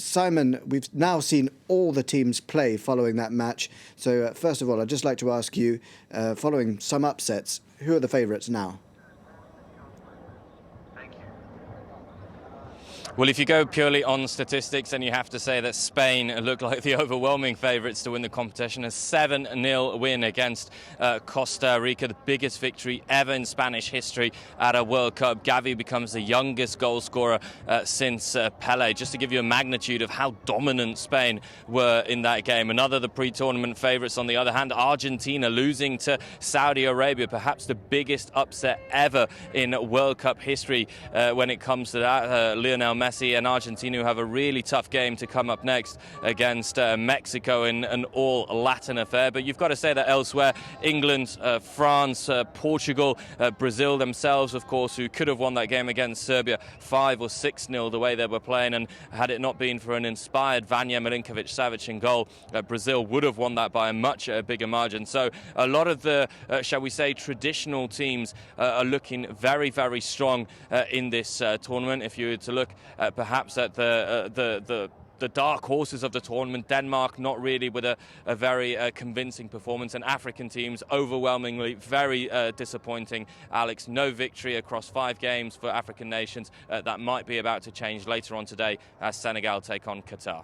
Simon, we've now seen all the teams play following that match. So first of all, I'd just like to ask you, following some upsets, who are the favourites now? Well, if you go purely on statistics, then you have to say that Spain look like the overwhelming favourites to win the competition. A 7-0 win against Costa Rica, the biggest victory ever in Spanish history at a World Cup. Gavi becomes the youngest goal scorer since Pelé, just to give you a magnitude of how dominant Spain were in that game. Another of the pre-tournament favourites, on the other hand, Argentina losing to Saudi Arabia, perhaps the biggest upset ever in World Cup history when it comes to that. Lionel Messi and Argentina, who have a really tough game to come up next against Mexico in an all-Latin affair. But you've got to say that elsewhere, England, France, Portugal, Brazil themselves, of course, who could have won that game against Serbia 5 or 6-0 the way they were playing, and had it not been for an inspired Vanja Milinkovic-Savic in goal, Brazil would have won that by a much bigger margin. So a lot of the, shall we say, traditional teams are looking very, very strong in this tournament. If you were to look perhaps at the dark horses of the tournament, Denmark not really with a very convincing performance, and African teams overwhelmingly very disappointing. Alex, no victory across 5 games for African nations. That might be about to change later on today as Senegal take on Qatar.